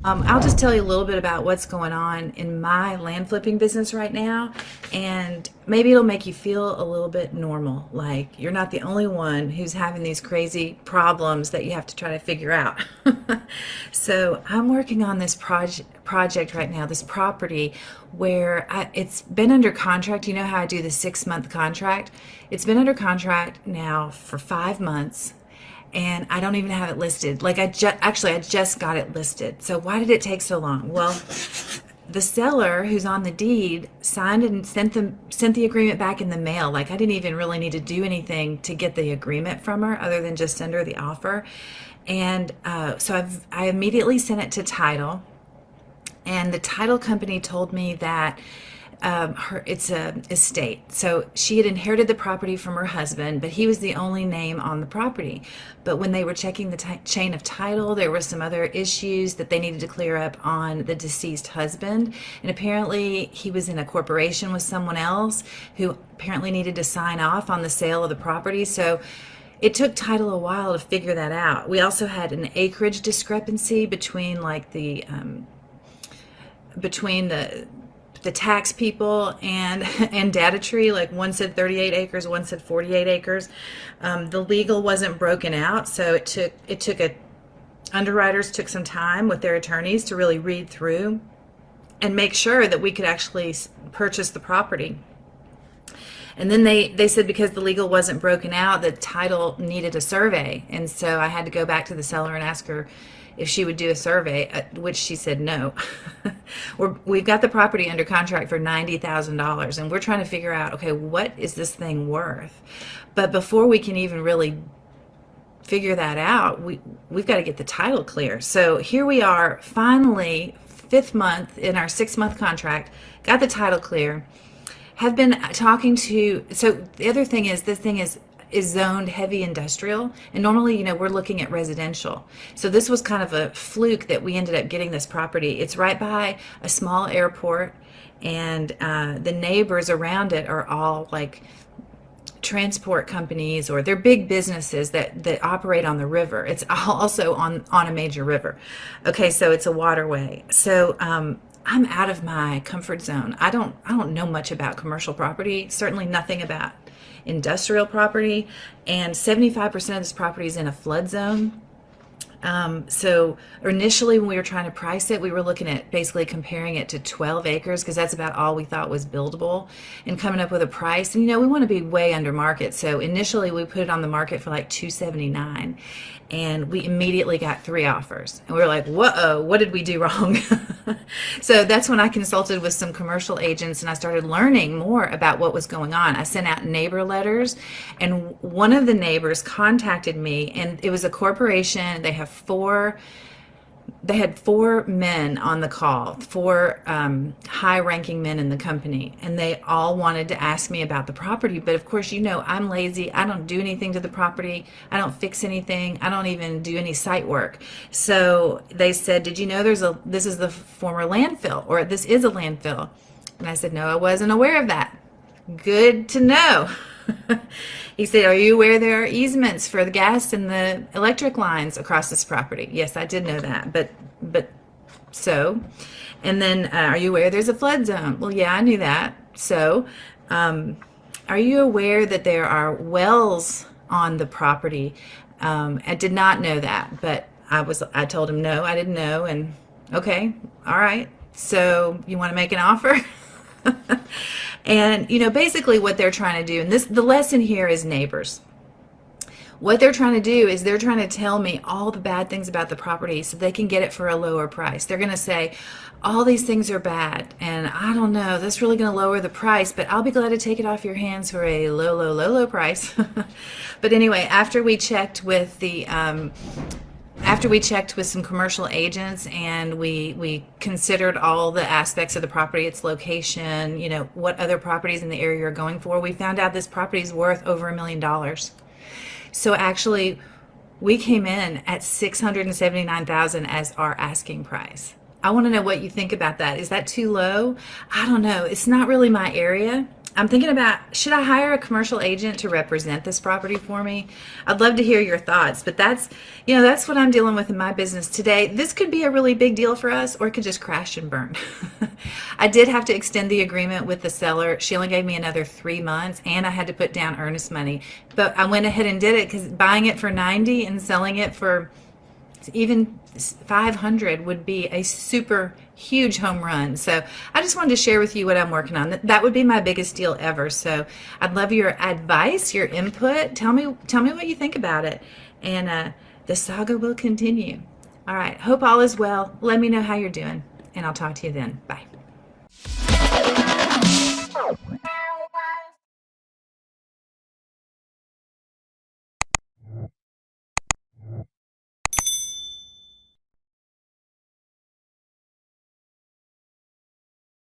I'll just tell you a little bit about what's going on in my land flipping business right now, and maybe it'll make you feel a little bit normal. Like you're not the only one who's having these crazy problems that you have to try to figure out. So I'm working on this project right now, this property where it's been under contract. You know how I do the 6 month contract? It's been under contract now for 5 months, and I don't even have it listed. Like I just got it listed. So why did it take so long? Well, the seller who's on the deed signed and sent the agreement back in the mail. Like I didn't even really need to do anything to get the agreement from her other than just send her the offer. And I immediately sent it to title, and the title company told me that it's a estate. So she had inherited the property from her husband, but he was the only name on the property. But when they were checking the chain of title, there were some other issues that they needed to clear up on the deceased husband. And apparently he was in a corporation with someone else who apparently needed to sign off on the sale of the property. So it took title a while to figure that out. We also had an acreage discrepancy between between the tax people and data tree. Like one said 38 acres, one said 48 acres. The legal wasn't broken out, so it took a underwriters took some time with their attorneys to really read through and make sure that we could actually purchase the property. And then they said because the legal wasn't broken out, the title needed a survey. And so I had to go back to the seller and ask her if she would do a survey, which she said no. We've got the property under contract for $90,000, and we're trying to figure out, okay, what is this thing worth? But before we can even really figure that out, we've got to get the title clear. So here we are, finally, 5th month in our 6 month contract, got the title clear. Have been talking to, so the other thing is this thing is zoned heavy industrial, and normally, we're looking at residential. So this was kind of a fluke that we ended up getting this property. It's right by a small airport, and the neighbors around it are all like transport companies, or they're big businesses that operate on the river. It's also on a major river. Okay, so it's a waterway. So I'm out of my comfort zone. I don't know much about commercial property, certainly nothing about industrial property, and 75% of this property is in a flood zone. So initially when we were trying to price it, we were looking at basically comparing it to 12 acres because that's about all we thought was buildable, and coming up with a price. And we want to be way under market. So initially we put it on the market for like 279, and we immediately got 3 offers. And we were like, whoa, what did we do wrong? So that's when I consulted with some commercial agents, and I started learning more about what was going on. I sent out neighbor letters, and one of the neighbors contacted me, and it was a corporation. They had 4 men on the call, 4 high-ranking men in the company, and they all wanted to ask me about the property. But of course, I'm lazy. I don't do anything to the property. I don't fix anything. I don't even do any site work. So they said, "Did you know this is the former landfill, or this is a landfill?" And I said, "No, I wasn't aware of that." Good to know. He said, "Are you aware there are easements for the gas and the electric lines across this property?" Yes, I did know that, but so. And then, "Are you aware there's a flood zone?" Well, yeah, I knew that. So, are you aware that there are wells on the property? I did not know that, but I told him no, I didn't know, and okay, all right. So you want to make an offer? And basically what they're trying to do, and the lesson here is neighbors. What they're trying to do is they're trying to tell me all the bad things about the property so they can get it for a lower price. They're going to say, all these things are bad, and I don't know, that's really going to lower the price, but I'll be glad to take it off your hands for a low, low, low, low price. But anyway, after we checked with some commercial agents, and we considered all the aspects of the property, its location, what other properties in the area are going for, we found out this property is worth over $1 million. So actually, we came in at $679,000 as our asking price. I want to know what you think about that. Is that too low? I don't know. It's not really my area. I'm thinking about, should I hire a commercial agent to represent this property for me? I'd love to hear your thoughts, but that's what I'm dealing with in my business today. This could be a really big deal for us, or it could just crash and burn. I did have to extend the agreement with the seller. She only gave me another 3 months, and I had to put down earnest money. But I went ahead and did it because buying it for 90 and selling it for even 500 would be a super huge home run. So I just wanted to share with you what I'm working on. That would be my biggest deal ever. So I'd love your advice, your input. Tell me what you think about it. And the saga will continue. All right. Hope all is well. Let me know how you're doing, and I'll talk to you then. Bye.